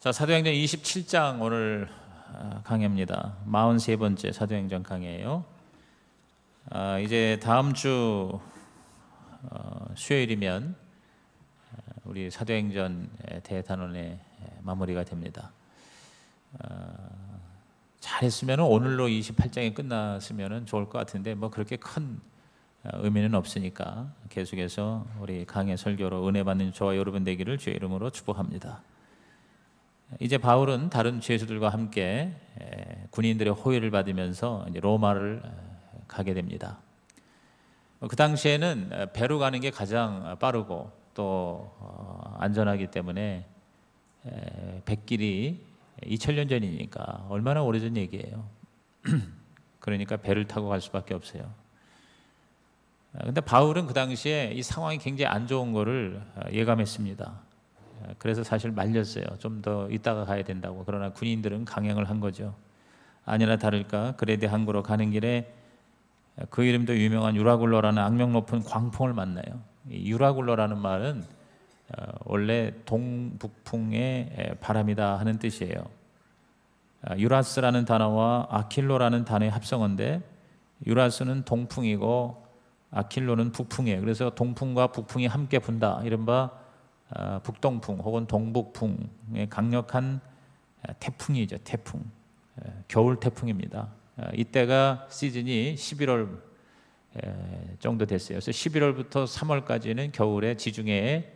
자, 사도행전 27장 오늘 강해입니다. 43번째 사도행전 강해예요. 이제 다음 주 수요일이면 우리 사도행전 대단원의 마무리가 됩니다. 잘했으면 오늘로 28장이 끝났으면 좋을 것 같은데 뭐 그렇게 큰 의미는 없으니까 계속해서 우리 강해 설교로 은혜 받는 저와 여러분 되기를 주의 이름으로 축복합니다. 이제 바울은 다른 죄수들과 함께 군인들의 호위를 받으면서 이제 로마를 가게 됩니다. 그 당시에는 배로 가는 게 가장 빠르고 또 안전하기 때문에 백길이 2000년 전이니까 얼마나 오래전 얘기예요. 그러니까 배를 타고 갈 수밖에 없어요. 근데 바울은 그 당시에 이 상황이 굉장히 안 좋은 거를 예감했습니다. 그래서 사실 말렸어요. 좀 더 있다가 가야 된다고. 그러나 군인들은 강행을 한 거죠. 아니나 다를까 그레데 항구로 가는 길에 그 이름도 유명한 유라굴로라는 악명 높은 광풍을 만나요. 이 유라굴로라는 말은 원래 동북풍의 바람이다 하는 뜻이에요. 유라스라는 단어와 아킬로라는 단어의 합성어인데 유라스는 동풍이고 아킬로는 북풍이에요. 그래서 동풍과 북풍이 함께 분다. 이른바 북동풍 혹은 동북풍의 강력한 태풍이죠. 태풍. 겨울 태풍입니다. 이때가 시즌이 11월 정도 됐어요. 그래서 11월부터 3월까지는 겨울에 지중해에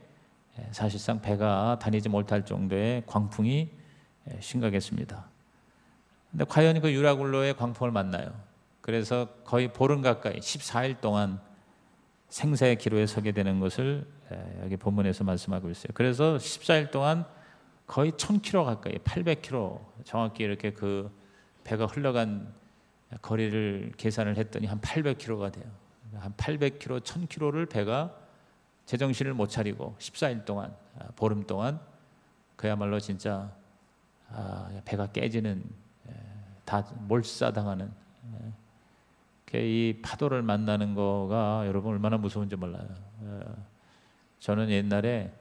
사실상 배가 다니지 못할 정도의 광풍이 심각했습니다. 근데 과연 그 유라굴로의 광풍을 만나요. 그래서 거의 보름 가까이 14일 동안 생사의 기로에 서게 되는 것을 여기 본문에서 말씀하고 있어요. 그래서 14일 동안 거의 1000km 가까이 800km 정확히 이렇게 그 배가 흘러간 거리를 계산을 했더니 한 800km가 돼요. 한 800km, 1000km를 배가 제정신을 못 차리고 14일 동안 보름 동안 그야말로 진짜 배가 깨지는 다 몰사당하는 이 파도를 만나는 거가 여러분 얼마나 무서운지 몰라요. 저는 옛날에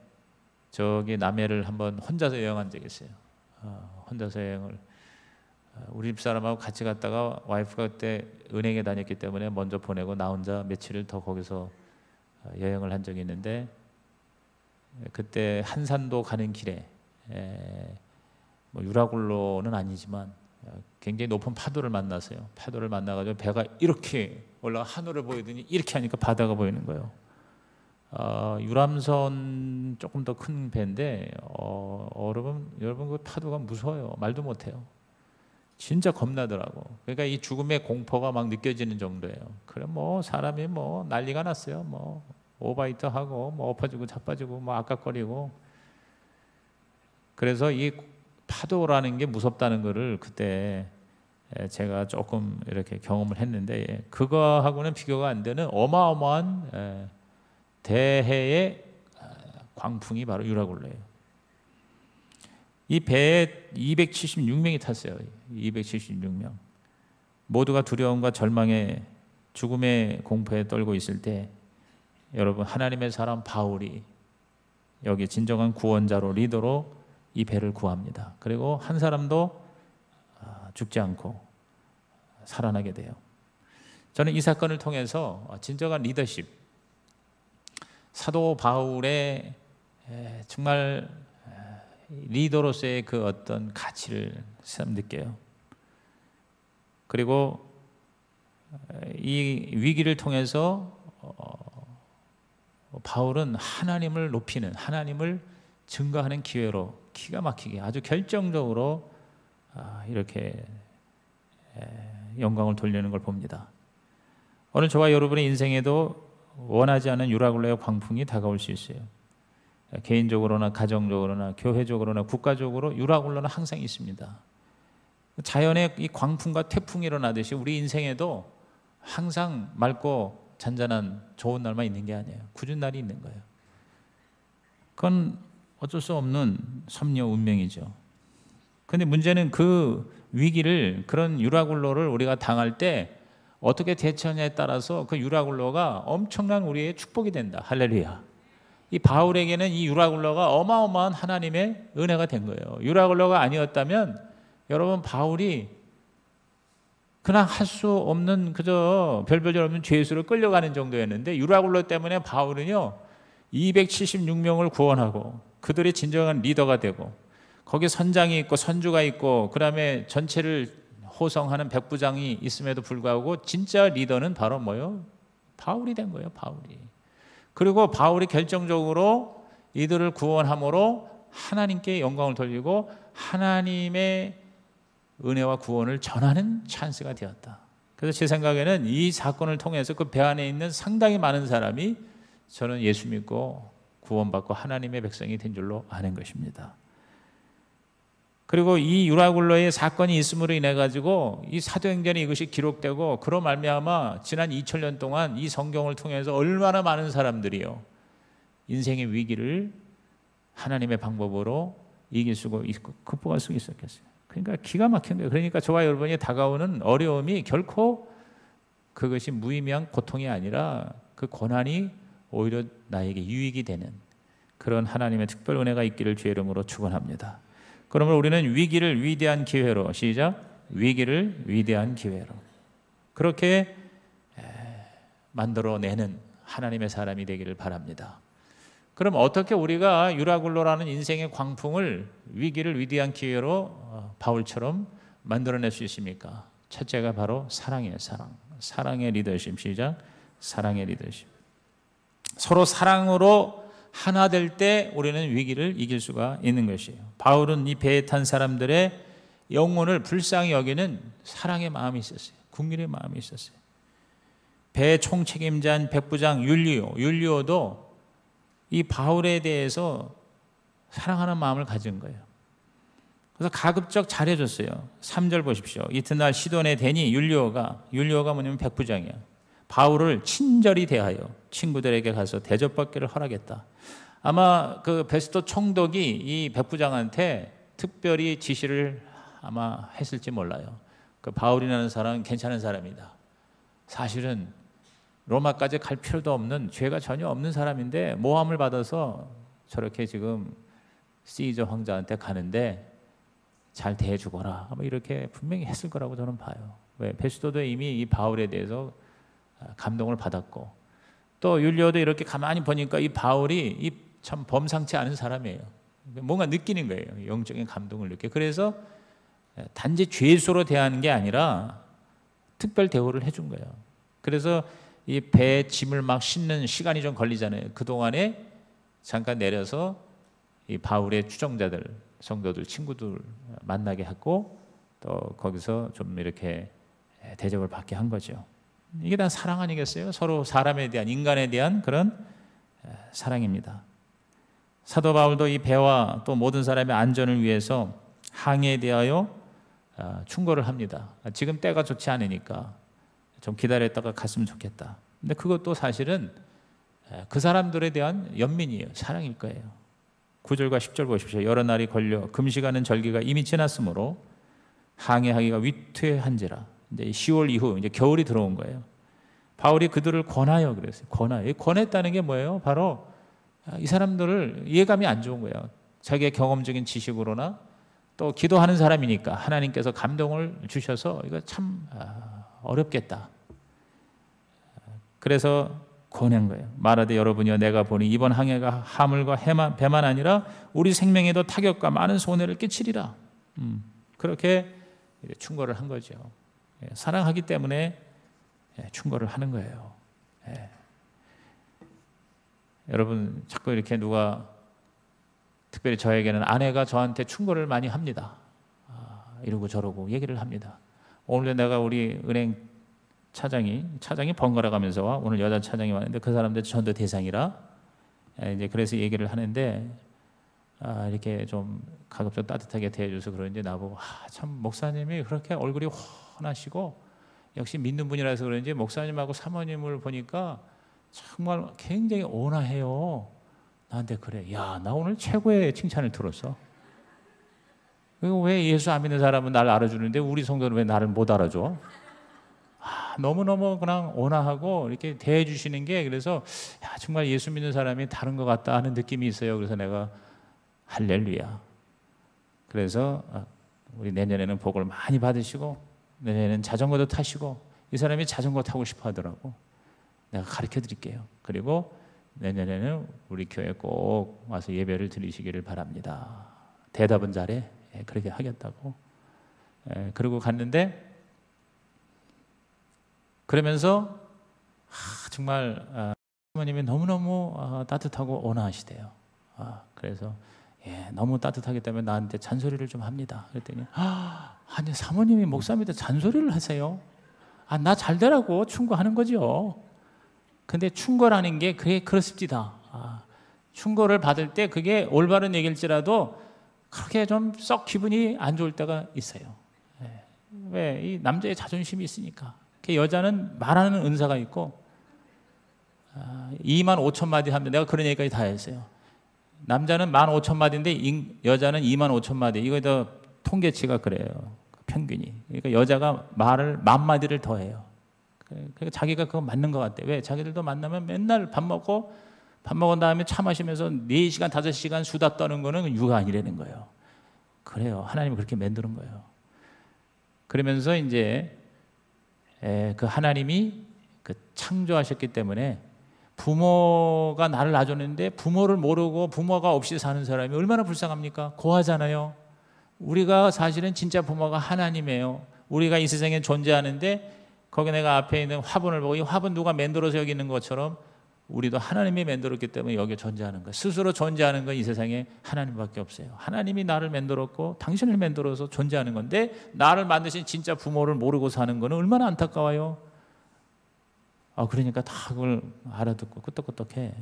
저기 남해를 한번 혼자서 여행한 적이 있어요. 혼자서 여행을 우리 집 사람하고 같이 갔다가 와이프가 그때 은행에 다녔기 때문에 먼저 보내고 나 혼자 며칠을 더 거기서 여행을 한 적이 있는데 그때 한산도 가는 길에 뭐 유라굴로는 아니지만 굉장히 높은 파도를 만났어요. 파도를 만나가지고 배가 이렇게 올라가 하늘을 보이더니 이렇게 하니까 바다가 보이는 거예요. 유람선 조금 더 큰 배인데 여러분 그 파도가 무서워요. 말도 못해요. 진짜 겁나더라고. 그러니까 이 죽음의 공포가 막 느껴지는 정도예요. 그래 뭐 사람이 뭐 난리가 났어요. 뭐 오바이트 하고 뭐 엎어지고 자빠지고 뭐 아깝거리고. 그래서 이 파도라는 게 무섭다는 거를 그때 제가 조금 이렇게 경험을 했는데 그거하고는 비교가 안 되는 어마어마한 대해의 광풍이 바로 유라굴로예요. 이 배에 276명이 탔어요. 276명. 모두가 두려움과 절망에 죽음의 공포에 떨고 있을 때 여러분 하나님의 사람 바울이 여기 진정한 구원자로 리더로 이 배를 구합니다. 그리고 한 사람도 죽지 않고 살아나게 돼요. 저는 이 사건을 통해서 진정한 리더십, 사도 바울의 정말 리더로서의 그 어떤 가치를 느껴요. 그리고 이 위기를 통해서 바울은 하나님을 높이는, 하나님을 증거하는 기회로 기가 막히게 아주 결정적으로 이렇게 영광을 돌리는 걸 봅니다. 오늘 저와 여러분의 인생에도 원하지 않은 유라굴로의 광풍이 다가올 수 있어요. 개인적으로나 가정적으로나 교회적으로나 국가적으로 유라굴로는 항상 있습니다. 자연의 이 광풍과 태풍이 일어나듯이 우리 인생에도 항상 맑고 잔잔한 좋은 날만 있는 게 아니에요. 굳은 날이 있는 거예요. 그건 어쩔 수 없는 섭리 운명이죠. 그런데 문제는 그 위기를, 그런 유라굴로를 우리가 당할 때 어떻게 대처하냐에 따라서 그 유라굴로가 엄청난 우리의 축복이 된다. 할렐루야. 이 바울에게는 이 유라굴로가 어마어마한 하나님의 은혜가 된 거예요. 유라굴로가 아니었다면 여러분 바울이 그냥 할 수 없는 그저 별별 없는 죄수로 끌려가는 정도였는데 유라굴로 때문에 바울은요 276명을 구원하고 그들의 진정한 리더가 되고 거기 선장이 있고 선주가 있고 그 다음에 전체를 호송하는 백부장이 있음에도 불구하고 진짜 리더는 바로 뭐예요? 바울이 된 거예요. 바울이. 그리고 바울이 결정적으로 이들을 구원함으로 하나님께 영광을 돌리고 하나님의 은혜와 구원을 전하는 찬스가 되었다. 그래서 제 생각에는 이 사건을 통해서 그 배 안에 있는 상당히 많은 사람이 저는 예수 믿고 구원받고 하나님의 백성이 된 줄로 아는 것입니다. 그리고 이 유라굴로의 사건이 있음으로 인해 가지고 이 사도행전에 이것이 기록되고 그로 말미암아 지난 2000년 동안 이 성경을 통해서 얼마나 많은 사람들이요 인생의 위기를 하나님의 방법으로 이길 수가 있고 극복할 수 있었겠어요. 그러니까 기가 막힌 거예요. 그러니까 저와 여러분이 다가오는 어려움이 결코 그것이 무의미한 고통이 아니라 그 고난이 오히려 나에게 유익이 되는 그런 하나님의 특별 은혜가 있기를 주의 이름으로 축원합니다. 그러면 우리는 위기를 위대한 기회로 시작 위기를 위대한 기회로 그렇게 만들어내는 하나님의 사람이 되기를 바랍니다. 그럼 어떻게 우리가 유라굴로라는 인생의 광풍을 위기를 위대한 기회로 바울처럼 만들어낼 수 있습니까? 첫째가 바로 사랑이에요. 사랑의 리더십. 시작 사랑의 리더십. 서로 사랑으로 하나 될 때 우리는 위기를 이길 수가 있는 것이에요. 바울은 이 배에 탄 사람들의 영혼을 불쌍히 여기는 사랑의 마음이 있었어요. 국률의 마음이 있었어요. 배 총책임자인 백부장 율리오도 이 바울에 대해서 사랑하는 마음을 가진 거예요. 그래서 가급적 잘해줬어요. 3절 보십시오. 이튿날 시돈에 대니 율리오가 뭐냐면 백부장이야. 바울을 친절히 대하여 친구들에게 가서 대접받기를 허락했다. 아마 그 베스토 총독이 이 백부장한테 특별히 지시를 아마 했을지 몰라요. 그 바울이라는 사람은 괜찮은 사람이다. 사실은 로마까지 갈 필요도 없는 죄가 전혀 없는 사람인데 모함을 받아서 저렇게 지금 시저 황자한테 가는데 잘 대해주거라. 아마 이렇게 분명히 했을 거라고 저는 봐요. 왜? 베스토도 이미 이 바울에 대해서 감동을 받았고 또 율리오도 이렇게 가만히 보니까 이 바울이 참 범상치 않은 사람이에요. 뭔가 느끼는 거예요. 영적인 감동을 느껴. 그래서 단지 죄수로 대하는 게 아니라 특별 대우를 해준 거예요. 그래서 이 배에 짐을 막 싣는 시간이 좀 걸리잖아요. 그동안에 잠깐 내려서 이 바울의 추종자들, 성도들, 친구들 만나게 하고 또 거기서 좀 이렇게 대접을 받게 한 거죠. 이게 다 사랑 아니겠어요? 서로 사람에 대한, 인간에 대한 그런 사랑입니다. 사도 바울도 이 배와 또 모든 사람의 안전을 위해서 항해에 대하여 충고를 합니다. 지금 때가 좋지 않으니까 좀 기다렸다가 갔으면 좋겠다. 근데 그것도 사실은 그 사람들에 대한 연민이에요. 사랑일 거예요. 9절과 10절 보십시오. 여러 날이 걸려 금식하는 절기가 이미 지났으므로 항해하기가 위태한지라. 이제 10월 이후 이제 겨울이 들어온 거예요. 바울이 그들을 권하여 그랬어요. 권했다는 게 뭐예요? 바로 이 사람들을 이해감이 안 좋은 거예요. 자기의 경험적인 지식으로나 또 기도하는 사람이니까 하나님께서 감동을 주셔서 이거 참 어렵겠다. 그래서 권한 거예요. 말하되 여러분이여 내가 보니 이번 항해가 하물과 배만 아니라 우리 생명에도 타격과 많은 손해를 끼치리라. 그렇게 충고를 한 거죠. 사랑하기 때문에 충고를 하는 거예요. 여러분 자꾸 이렇게 누가 특별히 저에게는 아내가 저한테 충고를 많이 합니다. 이러고 저러고 얘기를 합니다. 오늘도 내가 우리 은행 차장이 번갈아 가면서 와. 오늘 여자 차장이 왔는데 그 사람들 전도 대상이라 이제 그래서 얘기를 하는데 이렇게 좀 가급적 따뜻하게 대해줘서 그런지 나보고 참 목사님이 그렇게 얼굴이 훤하시고 역시 믿는 분이라서 그런지 목사님하고 사모님을 보니까 정말 굉장히 온화해요. 나한테 그래. 야, 나 오늘 최고의 칭찬을 들었어. 왜 예수 안 믿는 사람은 나를 알아주는데 우리 성도는 왜 나를 못 알아줘? 너무너무 그냥 온화하고 이렇게 대해 주시는 게, 그래서 야, 정말 예수 믿는 사람이 다른 것 같다 하는 느낌이 있어요. 그래서 내가 할렐루야. 그래서 우리 내년에는 복을 많이 받으시고 내년에는 자전거도 타시고, 이 사람이 자전거 타고 싶어 하더라고. 내가 가르쳐 드릴게요. 그리고 내년에는 우리 교회 꼭 와서 예배를 드리시기를 바랍니다. 대답은 잘해. 그렇게 하겠다고. 그러고 갔는데, 그러면서 정말 부모님이 너무너무 따뜻하고 온화하시대요. 그래서 너무 따뜻하기 때문에 나한테 잔소리를 좀 합니다. 그랬더니 아니 사모님이 목사님한테 잔소리를 하세요? 나 잘되라고 충고하는 거죠. 근데 충고라는 게 그게 그렇습니다. 충고를 받을 때 그게 올바른 얘기일지라도 그렇게 좀 썩 기분이 안 좋을 때가 있어요. 왜? 이 남자의 자존심이 있으니까. 여자는 말하는 은사가 있고 2만 5천 마디 하면, 내가 그런 얘기까지 다 했어요. 남자는 15,000마디인데 여자는 2만 5천 마디. 이거 더 통계치가 그래요. 평균이. 그러니까 여자가 말을 10,000마디를 더 해요. 그러니까 자기가 그거 맞는 것 같아. 왜? 자기들도 만나면 맨날 밥 먹은 다음에 차 마시면서 4시간, 5시간 수다 떠는 거는 육아 아니라는 거예요. 그래요. 하나님이 그렇게 만드는 거예요. 그러면서 이제 그 하나님이 그 창조하셨기 때문에 부모가 나를 낳아줬는데 부모를 모르고 부모가 없이 사는 사람이 얼마나 불쌍합니까? 고하잖아요. 우리가 사실은 진짜 부모가 하나님이에요. 우리가 이 세상에 존재하는데 거기 내가 앞에 있는 화분을 보고 이 화분 누가 만들어서 여기 있는 것처럼 우리도 하나님이 만들었기 때문에 여기 존재하는 거예요. 스스로 존재하는 건 이 세상에 하나님밖에 없어요. 하나님이 나를 만들었고 당신을 만들어서 존재하는 건데, 나를 만드신 진짜 부모를 모르고 사는 거는 얼마나 안타까워요. 그러니까 다 그걸 알아듣고 끄떡끄떡해.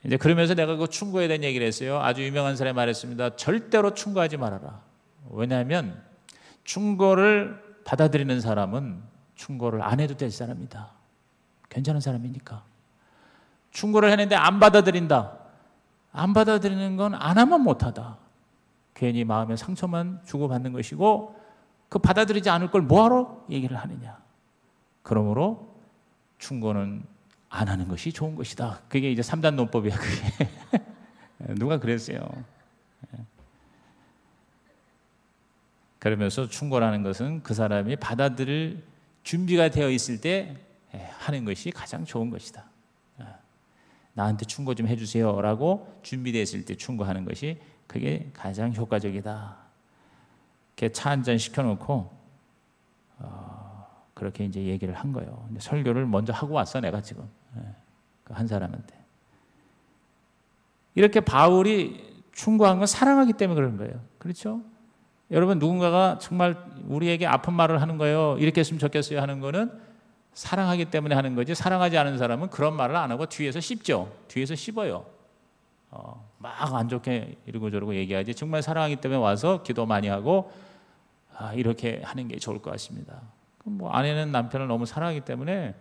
이제 그러면서 내가 그 충고에 대한 얘기를 했어요. 아주 유명한 사람이 말했습니다. 절대로 충고하지 말아라. 왜냐하면 충고를 받아들이는 사람은 충고를 안 해도 될 사람이다. 괜찮은 사람이니까. 충고를 했는데 안 받아들인다. 안 받아들이는 건 안 하면 못하다. 괜히 마음에 상처만 주고받는 것이고, 그 받아들이지 않을 걸 뭐하러 얘기를 하느냐. 그러므로 충고는 안 하는 것이 좋은 것이다. 그게 이제 3단 논법이야. 그게 누가 그랬어요. 그러면서 충고라는 것은 그 사람이 받아들일 준비가 되어 있을 때 하는 것이 가장 좋은 것이다. 나한테 충고 좀 해주세요 라고 준비되어 있을 때 충고하는 것이 그게 가장 효과적이다. 차 한 잔 시켜놓고 그렇게 이제 얘기를 한 거예요. 근데 설교를 먼저 하고 왔어, 내가 지금. 한 사람한테. 이렇게 바울이 충고한 건 사랑하기 때문에 그런 거예요. 그렇죠? 여러분, 누군가가 정말 우리에게 아픈 말을 하는 거예요. 이렇게 했으면 좋겠어요 하는 거는 사랑하기 때문에 하는 거지, 사랑하지 않은 사람은 그런 말을 안 하고 뒤에서 씹죠. 뒤에서 씹어요. 막 안 좋게 이러고 저러고 얘기하지, 정말 사랑하기 때문에 와서 기도 많이 하고 이렇게 하는 게 좋을 것 같습니다. 뭐 아내는 남편을 너무 사랑하기 때문에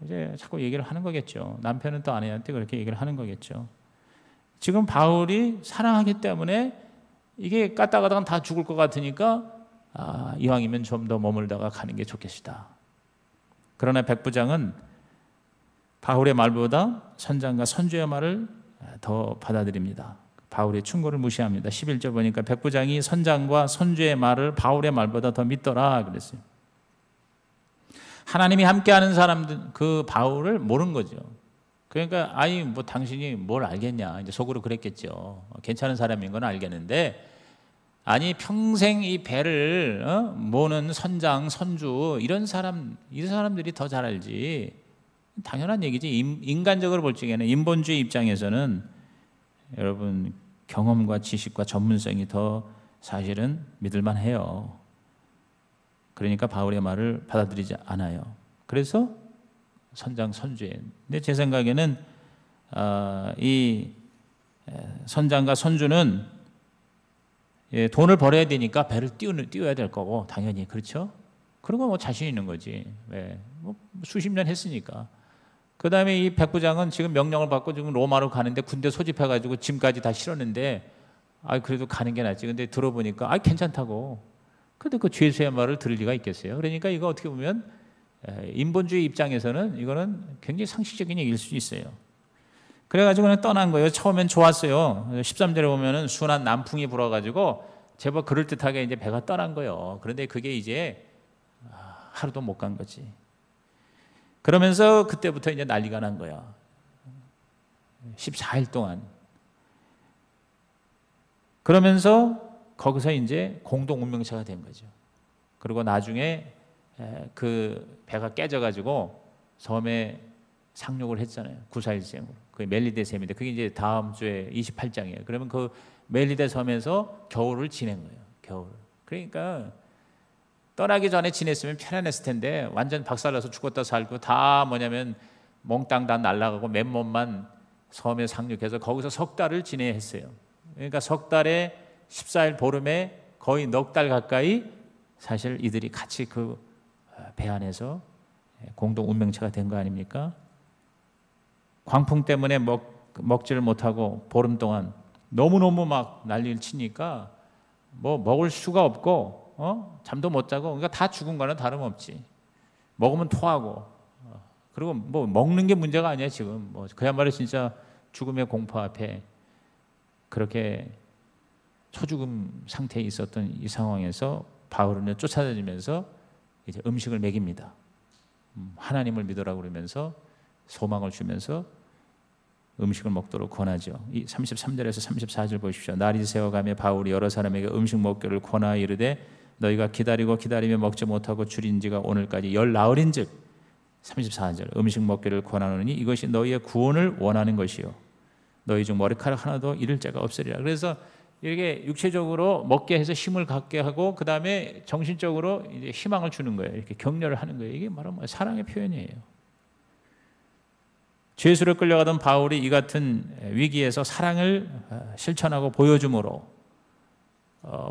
이제 자꾸 얘기를 하는 거겠죠. 남편은 또 아내한테 그렇게 얘기를 하는 거겠죠. 지금 바울이 사랑하기 때문에 이게 까딱까딱 다 죽을 것 같으니까 이왕이면 좀 더 머물다가 가는 게 좋겠다. 그러나 백부장은 바울의 말보다 선장과 선주의 말을 더 받아들입니다. 바울의 충고를 무시합니다. 11절 보니까 백부장이 선장과 선주의 말을 바울의 말보다 더 믿더라 그랬어요. 하나님이 함께하는 사람들, 그 바울을 모르는 거죠. 그러니까 뭐 당신이 뭘 알겠냐, 이제 속으로 그랬겠죠. 괜찮은 사람인 건 알겠는데, 아니 평생 이 배를 모는 선장, 선주 이런 사람들이 더 잘 알지. 당연한 얘기지. 인간적으로 볼 적에는, 인본주의 입장에서는 여러분 경험과 지식과 전문성이 더 사실은 믿을만 해요. 그러니까 바울의 말을 받아들이지 않아요. 그래서 선장, 선주에. 근데 제 생각에는 이 선장과 선주는 돈을 벌어야 되니까 배를 띄워야 될 거고, 당연히 그렇죠. 그런 거 뭐 자신 있는 거지. 왜? 뭐 수십 년 했으니까. 그 다음에 이 백부장은 지금 명령을 받고 지금 로마로 가는데 군대 소집해가지고 짐까지 다 실었는데, 그래도 가는 게 낫지. 근데 들어보니까 괜찮다고. 근데 그 죄수의 말을 들을 리가 있겠어요? 그러니까 이거 어떻게 보면 인본주의 입장에서는 이거는 굉장히 상식적인 얘기일 수 있어요. 그래가지고 그냥 떠난 거예요. 처음엔 좋았어요. 13절에 보면은 순한 남풍이 불어가지고 제법 그럴듯하게 이제 배가 떠난 거예요. 그런데 그게 이제 하루도 못 간 거지. 그러면서 그때부터 이제 난리가 난 거야. 14일 동안. 그러면서 거기서 이제 공동 운명체가 된 거죠. 그리고 나중에 그 배가 깨져가지고 섬에 상륙을 했잖아요. 구사일생으로. 그 멜리데 섬인데 그게 이제 다음 주에 28장이에요. 그러면 그 멜리데 섬에서 겨울을 지낸 거예요. 겨울. 그러니까 떠나기 전에 지냈으면 편안했을 텐데 완전 박살나서 죽었다 살고 다 뭐냐면 몽땅 다 날아가고 맨몸만 섬에 상륙해서 거기서 석 달을 지내야 했어요. 그러니까 석 달에 14일 보름에 거의 넉 달 가까이 사실 이들이 같이 그 배 안에서 공동 운명체가 된 거 아닙니까? 광풍 때문에 먹지를 못하고 보름 동안 너무너무 막 난리를 치니까 뭐 먹을 수가 없고 잠도 못 자고 그러니까 다 죽은 거는 다름없지. 먹으면 토하고 그리고 뭐 먹는 게 문제가 아니야 지금. 뭐 그야말로 진짜 죽음의 공포 앞에 그렇게 초죽음 상태에 있었던 이 상황에서 바울은 쫓아다니면서 이제 음식을 먹입니다. 하나님을 믿으라고 그러면서 소망을 주면서 음식을 먹도록 권하죠. 이 33절에서 34절 보십시오. 날이 새어가며 바울이 여러 사람에게 음식 먹기를 권하여 이르되 너희가 기다리고 기다리며 먹지 못하고 줄인 지가 오늘까지 열 나흘인즉 34절 음식 먹기를 권하노니 이것이 너희의 구원을 원하는 것이요 너희 중 머리카락 하나도 잃을 자가 없으리라. 그래서 이렇게 육체적으로 먹게 해서 힘을 갖게 하고 그 다음에 정신적으로 이제 희망을 주는 거예요. 이렇게 격려를 하는 거예요. 이게 바로 사랑의 표현이에요. 죄수로 끌려가던 바울이 이 같은 위기에서 사랑을 실천하고 보여줌으로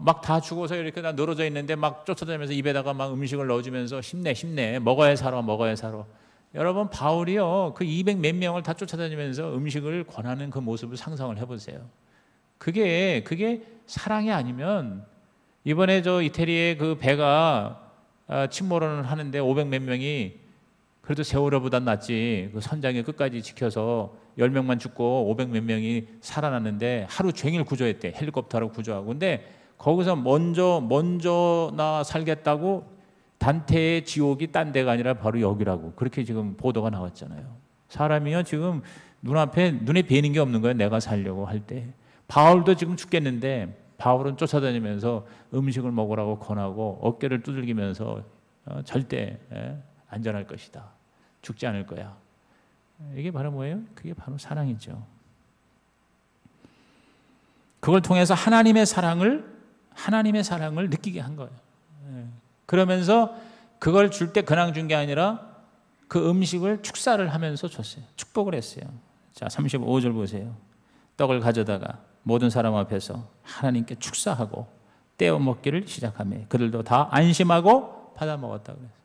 막 다 죽어서 이렇게 다 늘어져 있는데 막 쫓아다니면서 입에다가 막 음식을 넣어주면서 힘내 먹어야 살아 여러분 바울이요 그 200 몇 명을 다 쫓아다니면서 음식을 권하는 그 모습을 상상을 해보세요. 그게 사랑이 아니면 이번에 저 이태리의 그 배가 침몰을 하는데 500 몇 명이 그래도 세월호보단 낫지. 그 선장이 끝까지 지켜서 10명만 죽고 500 몇 명이 살아났는데 하루 종일 구조했대. 헬리콥터로 구조하고. 근데 거기서 먼저 나 살겠다고 단테의 지옥이 딴 데가 아니라 바로 여기라고. 그렇게 지금 보도가 나왔잖아요. 사람이요 지금 눈에 뵈는 게 없는 거예요. 내가 살려고 할 때. 바울도 지금 죽겠는데 바울은 쫓아다니면서 음식을 먹으라고 권하고 어깨를 두들기면서 절대 안전할 것이다. 죽지 않을 거야. 이게 바로 뭐예요? 그게 바로 사랑이죠. 그걸 통해서 하나님의 사랑을 느끼게 한 거예요. 그러면서 그걸 줄 때 그냥 준 게 아니라 그 음식을 축사를 하면서 줬어요. 축복을 했어요. 자, 35절 보세요. 떡을 가져다가 모든 사람 앞에서 하나님께 축사하고 떼어 먹기를 시작하며 그들도 다 안심하고 받아 먹었다고 그랬어요.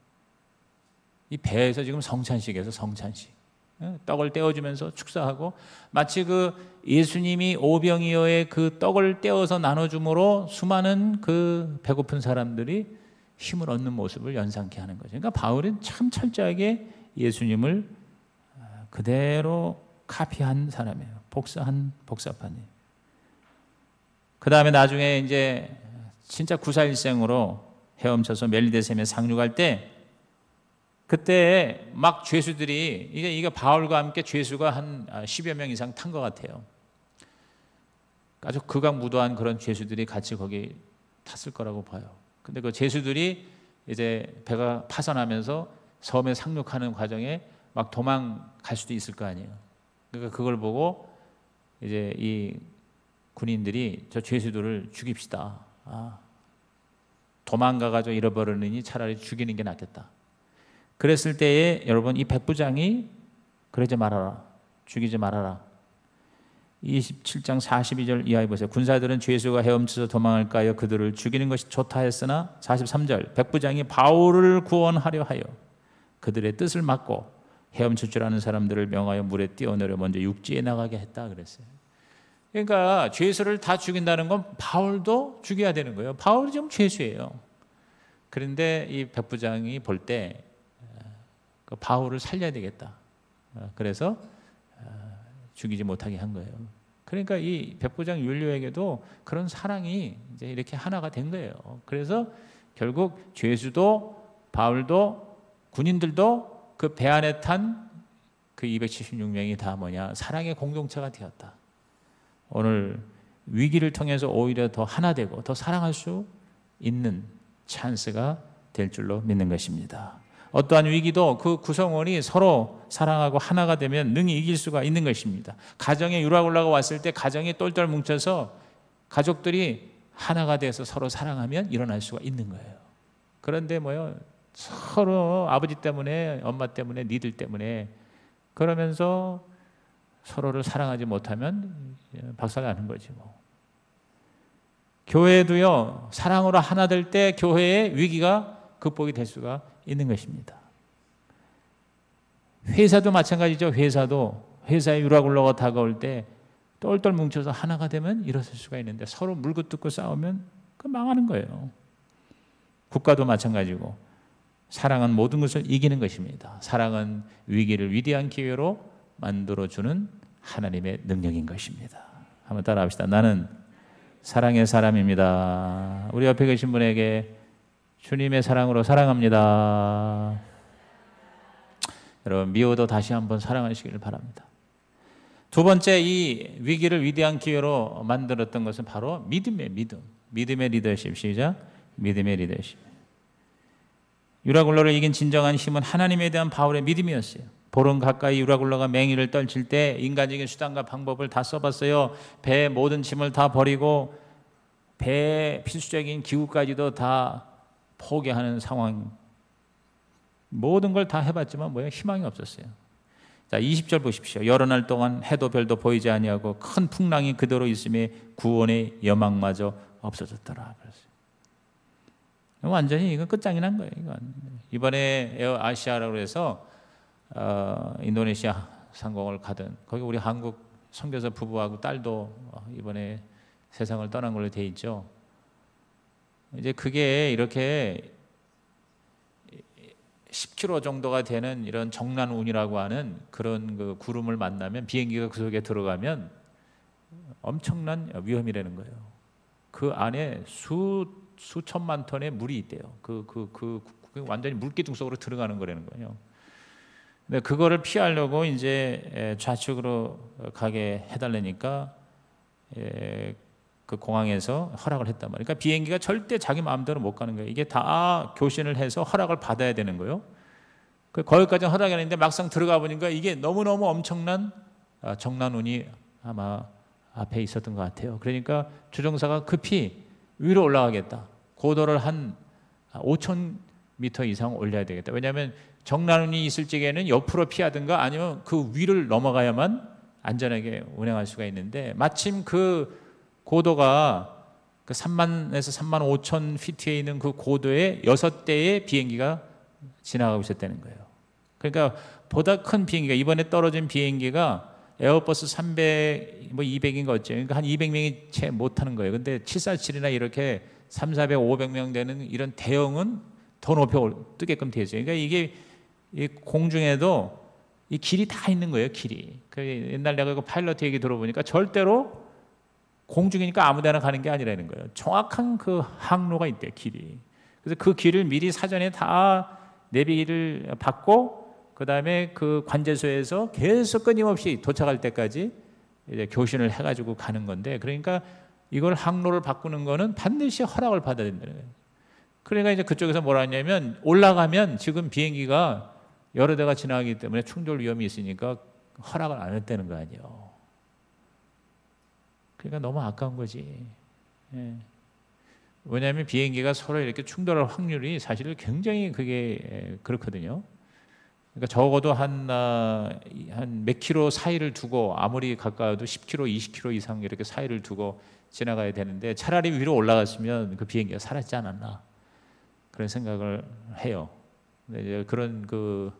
이 배에서 지금 성찬식에서 성찬식. 떡을 떼어주면서 축사하고 마치 그 예수님이 오병이어의 그 떡을 떼어서 나눠줌으로 수많은 그 배고픈 사람들이 힘을 얻는 모습을 연상케 하는 거죠. 그러니까 바울은 참 철저하게 예수님을 그대로 카피한 사람이에요. 복사판이에요. 그 다음에 나중에 이제 진짜 구사일생으로 헤엄쳐서 멜리데셈에 상륙할 때 그때 막 죄수들이 이게 바울과 함께 죄수가 한 10여 명 이상 탄 것 같아요. 아주 극악무도한 그런 죄수들이 같이 거기 탔을 거라고 봐요. 근데 그 죄수들이 이제 배가 파선하면서 섬에 상륙하는 과정에 막 도망갈 수도 있을 거 아니에요. 그러니까 그걸 보고 이제 이 군인들이 저 죄수들을 죽입시다. 도망가가지고 잃어버리느니 차라리 죽이는 게 낫겠다. 그랬을 때에 여러분 이 백부장이 그러지 말아라. 죽이지 말아라. 27장 42절 이하에 보세요. 군사들은 죄수가 헤엄쳐서 도망할까요? 그들을 죽이는 것이 좋다 했으나 43절 백부장이 바울을 구원하려 하여 그들의 뜻을 막고 헤엄칠 줄 아는 사람들을 명하여 물에 뛰어내려 먼저 육지에 나가게 했다 그랬어요. 그러니까 죄수를 다 죽인다는 건 바울도 죽여야 되는 거예요. 바울이 지금 죄수예요. 그런데 이 백부장이 볼 때 그 바울을 살려야 되겠다. 그래서 죽이지 못하게 한 거예요. 그러니까 이 백부장 율리오에게도 그런 사랑이 이제 이렇게 하나가 된 거예요. 그래서 결국 죄수도 바울도 군인들도 그 배 안에 탄 그 276명이 다 뭐냐? 사랑의 공동체가 되었다. 오늘 위기를 통해서 오히려 더 하나 되고 더 사랑할 수 있는 찬스가 될 줄로 믿는 것입니다. 어떠한 위기도 그 구성원이 서로 사랑하고 하나가 되면 능히 이길 수가 있는 것입니다. 가정에 유라굴라가 왔을 때 가정이 똘똘 뭉쳐서 가족들이 하나가 돼서 서로 사랑하면 일어날 수가 있는 거예요. 그런데 서로 아버지 때문에 엄마 때문에 니들 때문에 그러면서 서로를 사랑하지 못하면 박살나는 거지 뭐. 교회도요, 사랑으로 하나 될 때 교회의 위기가 극복이 될 수가 있는 것입니다. 회사도 마찬가지죠. 회사에 유라굴로가 다가올 때 똘똘 뭉쳐서 하나가 되면 일어설 수가 있는데 서로 물고 뜯고 싸우면 그 망하는 거예요. 국가도 마찬가지고 사랑은 모든 것을 이기는 것입니다. 사랑은 위기를 위대한 기회로 만들어주는 하나님의 능력인 것입니다. 한번 따라합시다. 나는 사랑의 사람입니다. 우리 옆에 계신 분에게 주님의 사랑으로 사랑합니다. 여러분 미워도 다시 한번 사랑하시기를 바랍니다. 두 번째, 이 위기를 위대한 기회로 만들었던 것은 바로 믿음의 리더십. 시작. 믿음의 리더십. 유라굴로를 이긴 진정한 힘은 하나님에 대한 바울의 믿음이었어요. 보름 가까이 유라굴로가 맹위를 떨칠 때 인간적인 수단과 방법을 다 써봤어요. 배의 모든 짐을 다 버리고 배의 필수적인 기구까지도 다 포기하는 상황, 모든 걸 다 해봤지만 희망이 없었어요. 자, 20절 보십시오. 여러 날 동안 해도 별도 보이지 아니하고 큰 풍랑이 그대로 있음에 구원의 여망마저 없어졌더라. 완전히 이건 끝장이 난 거예요. 이번에 에어 아시아라고 해서 인도네시아 상공을 가든 거기 우리 한국 선교사 부부하고 딸도 이번에 세상을 떠난 걸로 돼 있죠. 이제 그게 이렇게 10km 정도가 되는 이런 정난운이라고 하는 그런 그 구름을 만나면 비행기가 그 속에 들어가면 엄청난 위험이라는 거예요. 그 안에 수천만 톤의 물이 있대요. 완전히 물기둥 속으로 들어가는 거라는 거예요. 근데 그거를 피하려고 이제 좌측으로 가게 해달라니까 그 공항에서 허락을 했단 말이에요. 그러니까 비행기가 절대 자기 마음대로 못 가는 거예요. 이게 다 교신을 해서 허락을 받아야 되는 거예요. 거기까지 허락이 아닌데 막상 들어가 보니까 이게 너무너무 엄청난 정난운이 아마 앞에 있었던 것 같아요. 그러니까 조종사가 급히 위로 올라가겠다. 고도를 한 5,000m 이상 올려야 되겠다. 왜냐하면 정난운이 있을 적에는 옆으로 피하든가 아니면 그 위를 넘어가야만 안전하게 운행할 수가 있는데 마침 그 고도가 그 3만에서 3만 5천 피트에 있는 그 고도에 6대의 비행기가 지나가고 있었다는 거예요. 그러니까 보다 큰 비행기가 이번에 떨어진 비행기가 에어버스 300, 200인가 어째. 그러니까 한 200명이 채 못 타는 거예요. 근데 747이나 이렇게 3, 400, 500명 되는 이런 대형은 더 높여 뜨게끔 되어 있어요. 그러니까 이게 이 공중에도 이 길이 다 있는 거예요. 길이. 옛날 내가 그 파일럿 얘기 들어보니까 절대로 공중이니까 아무데나 가는 게 아니라는 거예요. 정확한 그 항로가 있대요. 길이. 그래서 그 길을 미리 사전에 다 내비를 받고 그 다음에 그 관제소에서 계속 끊임없이 도착할 때까지 이제 교신을 해가지고 가는 건데, 그러니까 이걸 항로를 바꾸는 거는 반드시 허락을 받아야 된다는 거예요. 그러니까 이제 그쪽에서 뭐라 하냐면 올라가면 지금 비행기가 여러 대가 지나가기 때문에 충돌 위험이 있으니까 허락을 안 했다는 거 아니에요. 그러니까 너무 아까운 거지. 예. 왜냐하면 비행기가 서로 이렇게 충돌할 확률이 사실 굉장히 그게 그렇거든요. 그러니까 적어도 한 몇 킬로 사이를 두고 아무리 가까워도 10킬로, 20킬로 이상 이렇게 사이를 두고 지나가야 되는데 차라리 위로 올라갔으면 그 비행기가 살았지 않았나 그런 생각을 해요. 근데 이제 그런 그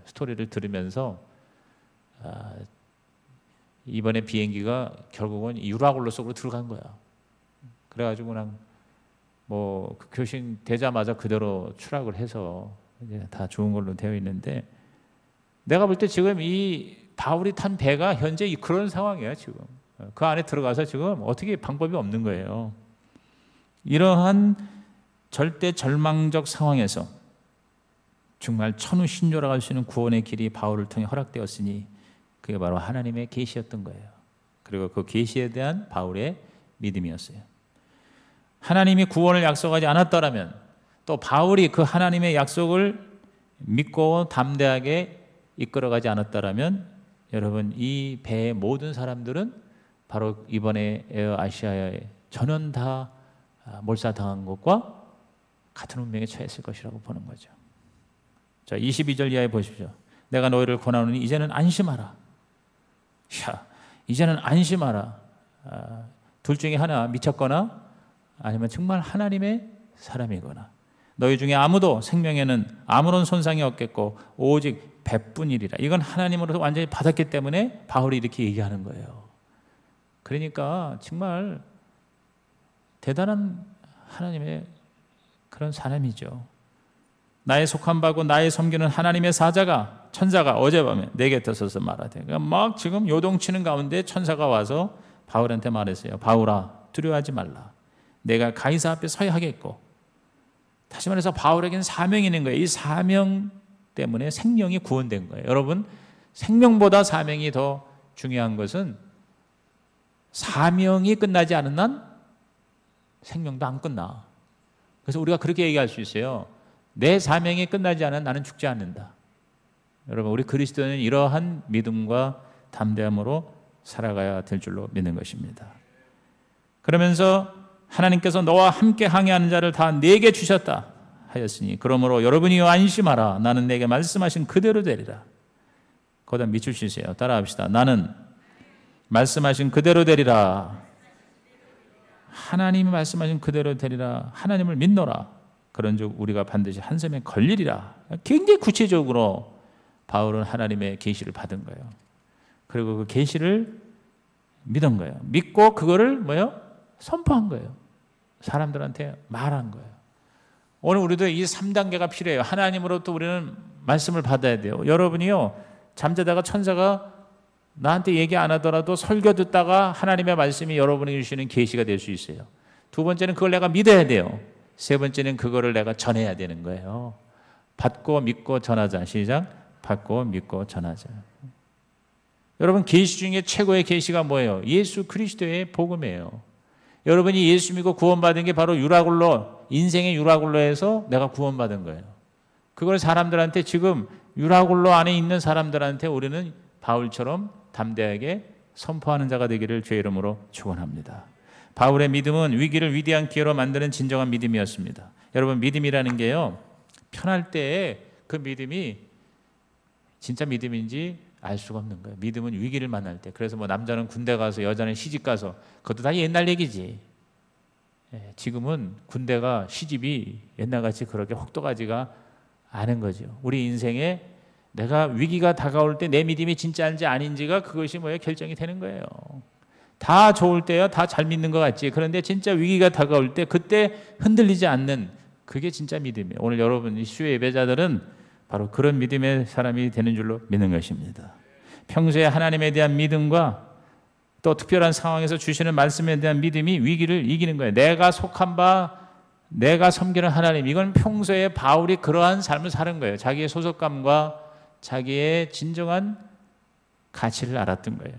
스토리를 들으면서 이번에 비행기가 결국은 유라굴로 속으로 들어간 거야. 그래가지고 그냥 그 교신 되자마자 그대로 추락을 해서 이제 다 좋은 걸로 되어 있는데, 내가 볼 때 지금 이 바울이 탄 배가 현재 그런 상황이에요. 지금 그 안에 들어가서 지금 어떻게 방법이 없는 거예요. 이러한 절대 절망적 상황에서 정말 천우신조라고 할 수 있는 구원의 길이 바울을 통해 허락되었으니 그게 바로 하나님의 계시였던 거예요. 그리고 그 계시에 대한 바울의 믿음이었어요. 하나님이 구원을 약속하지 않았더라면, 또 바울이 그 하나님의 약속을 믿고 담대하게 이끌어가지 않았더라면, 여러분 이 배의 모든 사람들은 바로 이번에 에어아시아에 전원 다 몰살당한 것과 같은 운명에 처했을 것이라고 보는 거죠. 자, 22절 이하에 보십시오. 내가 너희를 권하노니 이제는 안심하라. 이제는 안심하라. 둘 중에 하나, 미쳤거나 아니면 정말 하나님의 사람이거나. 너희 중에 아무도 생명에는 아무런 손상이 없겠고 오직 배뿐이리라. 이건 하나님으로서 완전히 받았기 때문에 바울이 이렇게 얘기하는 거예요. 그러니까 정말 대단한 하나님의 그런 사람이죠. 나의 속한 바고 나의 섬기는 하나님의 사자가, 천사가 어젯밤에 내 곁에 서서 말하되, 그러니까 막 지금 요동치는 가운데 천사가 와서 바울한테 말했어요. 바울아, 두려워하지 말라. 내가 가이사 앞에 서야 하겠고. 다시 말해서 바울에게는 사명이 있는 거예요. 이 사명 때문에 생명이 구원된 거예요. 여러분, 생명보다 사명이 더 중요한 것은, 사명이 끝나지 않은 한 생명도 안 끝나. 그래서 우리가 그렇게 얘기할 수 있어요. 내 사명이 끝나지 않은 나는 죽지 않는다. 여러분, 우리 그리스도는 이러한 믿음과 담대함으로 살아가야 될 줄로 믿는 것입니다. 그러면서 하나님께서 너와 함께 항해하는 자를 다 내게 주셨다 하였으니 그러므로 여러분이 안심하라. 나는 내게 말씀하신 그대로 되리라. 거기다 밑줄 치세요. 따라합시다. 나는 말씀하신 그대로 되리라. 하나님이 말씀하신 그대로 되리라. 하나님을 믿노라. 그런즉 우리가 반드시 한 섬에 걸리리라. 굉장히 구체적으로 바울은 하나님의 계시를 받은 거예요. 그리고 그 계시를 믿은 거예요. 믿고 그거를 선포한 거예요. 사람들한테 말한 거예요. 오늘 우리도 이 3단계가 필요해요. 하나님으로부터 우리는 말씀을 받아야 돼요. 여러분이요, 잠자다가 천사가 나한테 얘기 안 하더라도 설교 듣다가 하나님의 말씀이 여러분에게 주시는 계시가 될 수 있어요. 두 번째는 그걸 내가 믿어야 돼요. 세 번째는 그거를 내가 전해야 되는 거예요. 받고 믿고 전하자. 시작. 받고 믿고 전하자. 여러분, 계시 중에 최고의 계시가 뭐예요? 예수 그리스도의 복음이에요. 여러분이 예수 믿고 구원받은 게 바로 유라굴로, 인생의 유라굴로에서 내가 구원받은 거예요. 그걸 사람들한테, 지금 유라굴로 안에 있는 사람들한테 우리는 바울처럼 담대하게 선포하는 자가 되기를 주의 이름으로 축원합니다. 바울의 믿음은 위기를 위대한 기회로 만드는 진정한 믿음이었습니다. 여러분, 믿음이라는 게요, 편할 때에 그 믿음이 진짜 믿음인지 알 수가 없는 거예요. 믿음은 위기를 만날 때. 그래서 남자는 군대 가서 여자는 시집 가서, 그것도 다 옛날 얘기지. 지금은 군대가, 시집이 옛날같이 그렇게 혹독하지가 않은 거죠. 우리 인생에 내가 위기가 다가올 때 내 믿음이 진짜인지 아닌지가 그것이 결정이 되는 거예요. 다 좋을 때야 다 잘 믿는 것 같지. 그런데 진짜 위기가 다가올 때 그때 흔들리지 않는, 그게 진짜 믿음이에요. 오늘 여러분 수요 예배자들은 바로 그런 믿음의 사람이 되는 줄로 믿는 것입니다. 평소에 하나님에 대한 믿음과 또 특별한 상황에서 주시는 말씀에 대한 믿음이 위기를 이기는 거예요. 내가 속한 바, 내가 섬기는 하나님, 이건 평소에 바울이 그러한 삶을 사는 거예요. 자기의 소속감과 자기의 진정한 가치를 알았던 거예요.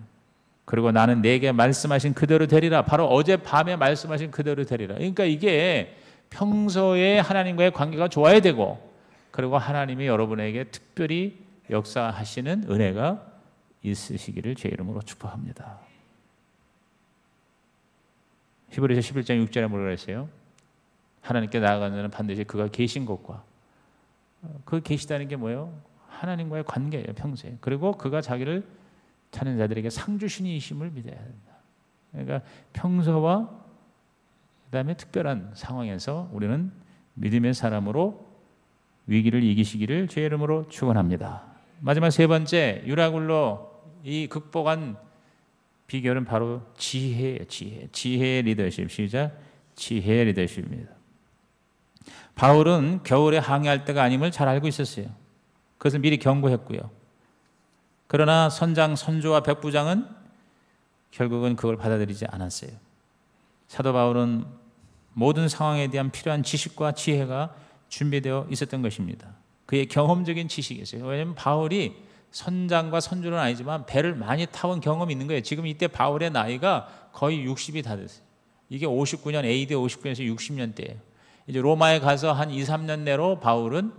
그리고 나는 내게 말씀하신 그대로 되리라. 바로 어젯밤에 말씀하신 그대로 되리라. 그러니까 이게 평소에 하나님과의 관계가 좋아야 되고, 그리고 하나님이 여러분에게 특별히 역사하시는 은혜가 있으시기를 제 이름으로 축복합니다. 히브리서 11장 6절에 뭐라고 했어요? 하나님께 나아가는 자는 반드시 그가 계신 것과, 그 계시다는 게 뭐예요? 하나님과의 관계예요, 평소에. 그리고 그가 자기를 찾는 자들에게 상 주신이심을 믿어야 된다. 그러니까 평소와 그다음에 특별한 상황에서 우리는 믿음의 사람으로 위기를 이기시기를 주의 이름으로 축원합니다. 마지막 세 번째, 유라굴로 이 극복한 비결은 바로 지혜예요. 지혜의 리더십. 시작. 지혜의 리더십입니다. 바울은 겨울에 항해할 때가 아님을 잘 알고 있었어요. 그것을 미리 경고했고요. 그러나 선장, 선조와 백부장은 결국은 그걸 받아들이지 않았어요. 사도 바울은 모든 상황에 대한 필요한 지식과 지혜가 준비되어 있었던 것입니다. 그의 경험적인 지식이 있어요. 왜냐하면 바울이 선장과 선조는 아니지만 배를 많이 타본 경험이 있는 거예요. 지금 이때 바울의 나이가 거의 60이 다 됐어요. 이게 59년, AD 59년에서 60년대예요. 이제 로마에 가서 한 2, 3년 내로 바울은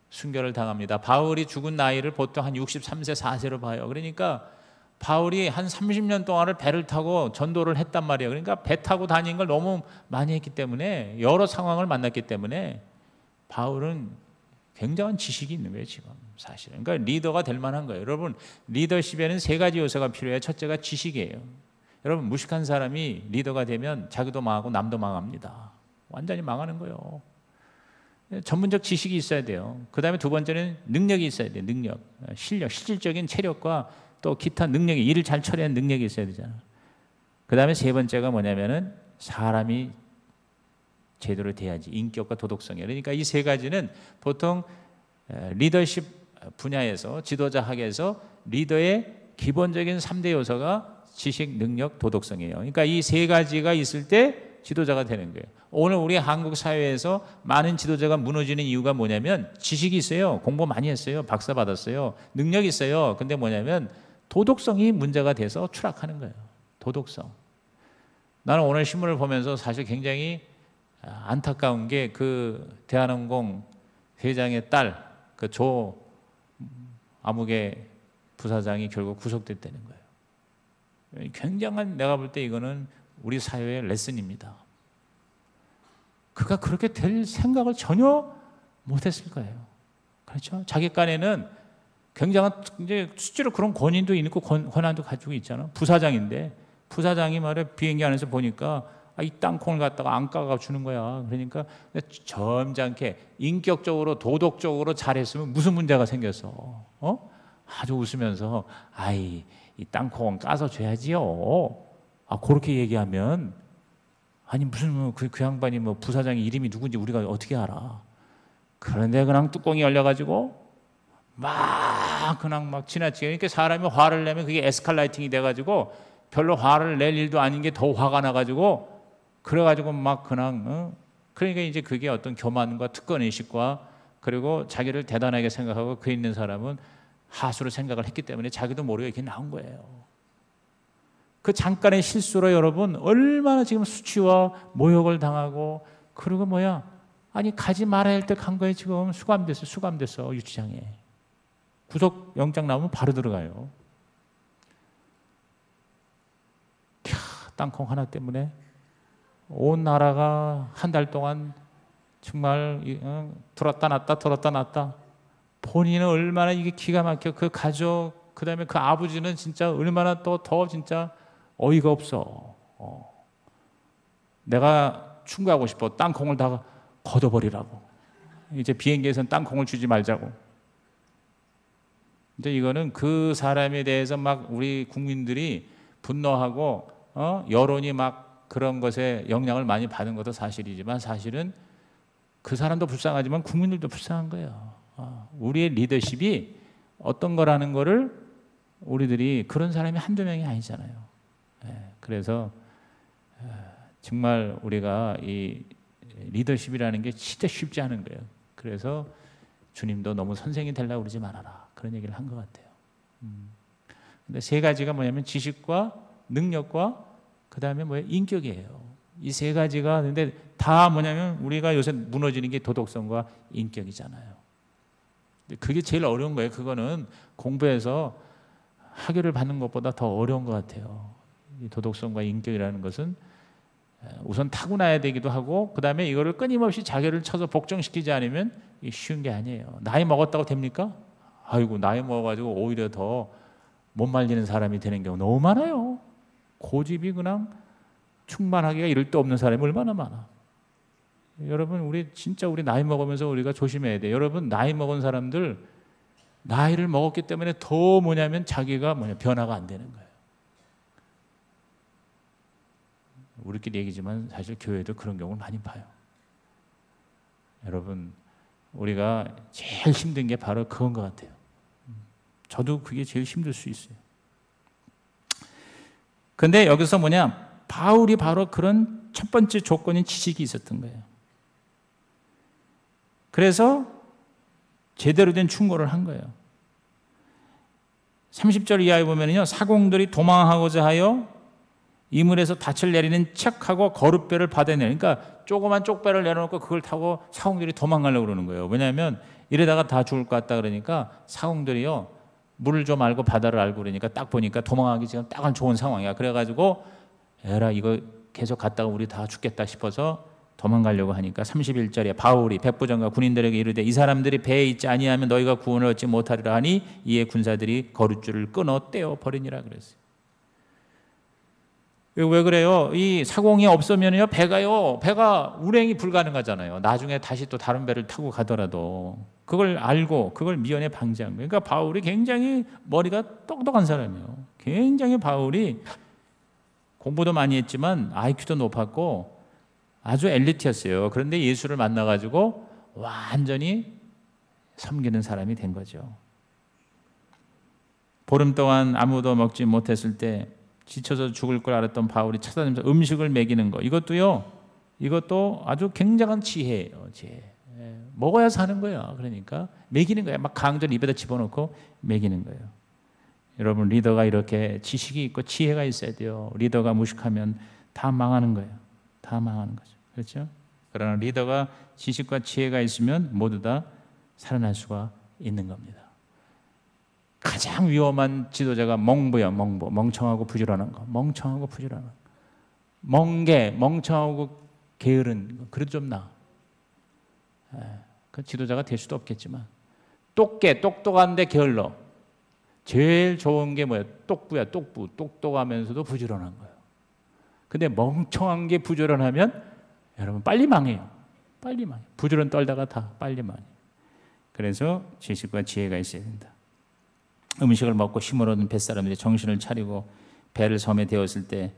순교를 당합니다. 바울이 죽은 나이를 보통 한 63세, 4세로 봐요. 그러니까 바울이 한 30년 동안을 배를 타고 전도를 했단 말이에요. 그러니까 배 타고 다니는 걸 너무 많이 했기 때문에, 여러 상황을 만났기 때문에 바울은 굉장한 지식이 있는 거예요, 지금 사실은. 그러니까 리더가 될 만한 거예요. 여러분, 리더십에는 세 가지 요소가 필요해요. 첫째가 지식이에요. 여러분, 무식한 사람이 리더가 되면 자기도 망하고 남도 망합니다. 완전히 망하는 거예요. 전문적 지식이 있어야 돼요. 그 다음에 두 번째는 능력이 있어야 돼요. 능력, 실력, 실질적인 체력과 또 기타 능력이, 일을 잘 처리하는 능력이 있어야 되잖아요. 그 다음에 세 번째가 뭐냐면은 사람이 제대로 돼야지, 인격과 도덕성이에요. 그러니까 이 세 가지는 보통 리더십 분야에서, 지도자 학에서 리더의 기본적인 3대 요소가 지식, 능력, 도덕성이에요. 그러니까 이 세 가지가 있을 때 지도자가 되는 거예요. 오늘 우리 한국 사회에서 많은 지도자가 무너지는 이유가 뭐냐면 지식이 있어요. 공부 많이 했어요. 박사 받았어요. 능력이 있어요. 근데 뭐냐면 도덕성이 문제가 돼서 추락하는 거예요. 도덕성. 나는 오늘 신문을 보면서 사실 굉장히 안타까운 게 그 대한항공 회장의 딸, 그 조 아무개 부사장이 결국 구속됐다는 거예요. 굉장한, 내가 볼 때 이거는 우리 사회의 레슨입니다. 그가 그렇게 될 생각을 전혀 못했을 거예요. 그렇죠? 자기 간에는 굉장한, 이제 실제로 그런 권위도 있고 권한도 가지고 있잖아. 부사장인데, 부사장이 말해 비행기 안에서 보니까 이 땅콩을 갖다가 안 까가 주는 거야. 그러니까 점잖게 인격적으로 도덕적으로 잘했으면 무슨 문제가 생겼어? 아주 웃으면서 아이, 이 땅콩은 까서 줘야지요. 그렇게 얘기하면, 아니 무슨 그 양반이 뭐 부사장의 이름이 누군지 우리가 어떻게 알아? 그런데 그냥 뚜껑이 열려가지고 그냥 막 지나치게, 그러니까 사람이 화를 내면 그게 에스컬레이팅이 돼가지고 별로 화를 낼 일도 아닌 게 더 화가 나가지고, 그래가지고 막 그냥 그러니까 이제 그게 어떤 교만과 특권의식과, 그리고 자기를 대단하게 생각하고 그 있는 사람은 하수로 생각을 했기 때문에 자기도 모르게 이렇게 나온 거예요. 그 잠깐의 실수로 여러분 얼마나 지금 수치와 모욕을 당하고, 그리고 아니 가지 말아야 할 때 간 거예요. 지금 수감됐어 유치장에. 구속영장 나오면 바로 들어가요. 땅콩 하나 때문에 온 나라가 한 달 동안 정말 들었다 놨다. 본인은 얼마나 이게 기가 막혀. 그 가족, 그 다음에 그 아버지는 진짜 얼마나 더 진짜 어이가 없어. 내가 충고하고 싶어. 땅콩을 다 걷어버리라고. 이제 비행기에서는 땅콩을 주지 말자고. 근데 이거는 그 사람에 대해서 막 우리 국민들이 분노하고 여론이 막 그런 것에 영향을 많이 받은 것도 사실이지만, 사실은 그 사람도 불쌍하지만 국민들도 불쌍한 거예요. 우리의 리더십이 어떤 거라는 거를 우리들이, 그런 사람이 한두 명이 아니잖아요. 그래서 정말 우리가 이 리더십이라는 게 진짜 쉽지 않은 거예요. 그래서 주님도 너무 선생이 되려고 그러지 말아라, 그런 얘기를 한 것 같아요. 근데 세 가지가 뭐냐면 지식과 능력과 그 다음에 인격이에요. 이 세 가지가, 근데 다 뭐냐면 우리가 요새 무너지는 게 도덕성과 인격이잖아요. 근데 그게 제일 어려운 거예요. 그거는 공부해서 학위를 받는 것보다 더 어려운 것 같아요. 이 도덕성과 인격이라는 것은 우선 타고나야 되기도 하고, 그 다음에 이거를 끊임없이 자기를 쳐서 복종시키지 않으면 쉬운 게 아니에요. 나이 먹었다고 됩니까? 아이고, 나이 먹어가지고 오히려 더 못 말리는 사람이 되는 경우 너무 많아요. 고집이 그냥 충만하기가 이를 데 없는 사람이 얼마나 많아. 여러분, 우리 진짜 우리 나이 먹으면서 우리가 조심해야 돼요. 여러분, 나이 먹은 사람들 나이를 먹었기 때문에 더 뭐냐면 자기가 변화가 안 되는 거예요. 우리끼리 얘기지만 사실 교회도 그런 경우를 많이 봐요. 여러분, 우리가 제일 힘든 게 바로 그건 것 같아요. 저도 그게 제일 힘들 수 있어요. 근데 여기서 뭐냐, 바울이 바로 그런 첫 번째 조건인 지식이 있었던 거예요. 그래서 제대로 된 충고를 한 거예요. 30절 이하에 보면요, 사공들이 도망하고자 하여 이물에서 닻을 내리는 척하고 거룻배를 받아내는, 그러니까 조그만 쪽배를 내려놓고 그걸 타고 사공들이 도망가려고 그러는 거예요. 왜냐하면 이러다가 다 죽을 것 같다 그러니까 사공들이요, 물을 좀 알고 바다를 알고 그러니까 딱 보니까 도망하기 지금 딱 좋은 상황이야. 그래가지고 에라 이거 계속 갔다가 우리 다 죽겠다 싶어서 도망가려고 하니까 31절에 바울이 백부장과 군인들에게 이르되 이 사람들이 배에 있지 아니하면 너희가 구원을 얻지 못하리라 하니 이에 군사들이 거룻줄을 끊어 떼어 버리니라 그랬어요. 왜 그래요? 이 사공이 없으면요 배가 운행이 불가능하잖아요. 나중에 다시 또 다른 배를 타고 가더라도 그걸 알고 그걸 미연에 방지한 거예요. 그러니까 바울이 굉장히 머리가 똑똑한 사람이에요. 굉장히 바울이 공부도 많이 했지만 IQ도 높았고 아주 엘리트였어요. 그런데 예수를 만나가지고 완전히 섬기는 사람이 된 거죠. 보름 동안 아무도 먹지 못했을 때 지쳐서 죽을 걸 알았던 바울이 찾아다니면서 음식을 먹이는 거, 이것도 아주 굉장한 지혜예요. 지혜. 먹어야 사는 거야. 그러니까 먹이는 거야. 막 강도를 입에다 집어넣고 먹이는 거예요. 여러분, 리더가 이렇게 지식이 있고 지혜가 있어야 돼요. 리더가 무식하면 다 망하는 거예요. 다 망하는 거죠. 그렇죠? 그러나 리더가 지식과 지혜가 있으면 모두 다 살아날 수가 있는 겁니다. 가장 위험한 지도자가 멍부야, 멍청하고 부지런한 거. 멍청하고 부지런한 거. 멍게, 멍청하고 게으른 거. 그래도 좀 나아. 그 지도자가 될 수도 없겠지만. 똑똑한데 게을러. 제일 좋은 게 뭐예요? 똑부야, 똑부. 똑똑하면서도 부지런한 거예요. 근데 멍청한 게 부지런하면 여러분 빨리 망해요. 빨리 망해요. 부지런 떨다가 다 빨리 망해요. 그래서 지식과 지혜가 있어야 된다. 음식을 먹고 힘을 얻은 뱃사람들이 정신을 차리고 배를 섬에 대었을 때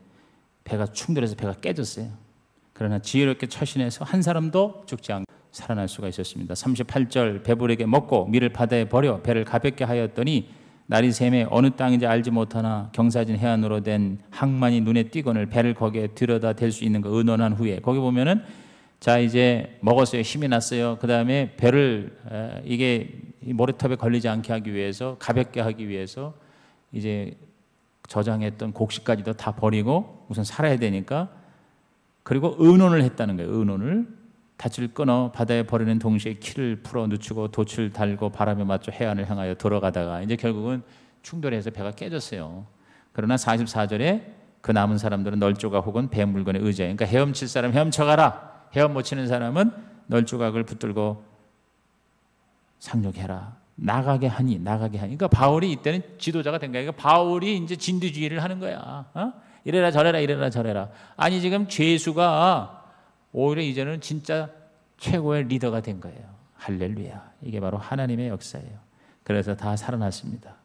배가 충돌해서 배가 깨졌어요. 그러나 지혜롭게 처신해서 한 사람도 죽지 않고 살아날 수가 있었습니다. 38절 배부르게 먹고 밀을 바다에 버려 배를 가볍게 하였더니 날이 샘에 어느 땅인지 알지 못하나 경사진 해안으로 된 항만이 눈에 띄거늘 배를 거기에 들여다 댈 수 있는 거 의논한 후에 거기 보면은 자 이제 먹었어요. 힘이 났어요. 그 다음에 배를 이게 모래톱에 걸리지 않게 하기 위해서 가볍게 하기 위해서 이제 저장했던 곡식까지도 다 버리고 우선 살아야 되니까 그리고 의논을 했다는 거예요. 의논을 닻을 끊어 바다에 버리는 동시에 키를 풀어 늦추고 돛을 달고 바람에 맞춰 해안을 향하여 돌아가다가 이제 결국은 충돌해서 배가 깨졌어요. 그러나 44절에 그 남은 사람들은 널조각 혹은 배 물건에 의지해. 그러니까 헤엄칠 사람 헤엄쳐가라. 헤엄 못 치는 사람은 널조각을 붙들고 상륙해라. 나가게 하니. 그러니까 바울이 이때는 지도자가 된 거야. 그러니까 바울이 이제 진두지휘를 하는 거야. 이래라 저래라. 아니 지금 죄수가 오히려 이제는 진짜 최고의 리더가 된 거예요. 할렐루야. 이게 바로 하나님의 역사예요. 그래서 다 살아났습니다.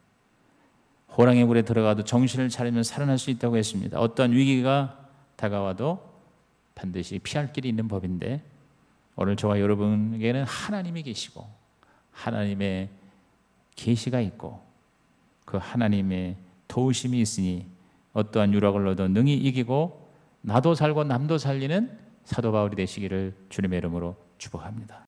호랑이 굴에 들어가도 정신을 차리면 살아날 수 있다고 했습니다. 어떤 위기가 다가와도 반드시 피할 길이 있는 법인데 오늘 저와 여러분에게는 하나님이 계시고 하나님의 계시가 있고 그 하나님의 도우심이 있으니 어떠한 유혹을 얻어 능히 이기고 나도 살고 남도 살리는 사도 바울이 되시기를 주님의 이름으로 축복합니다.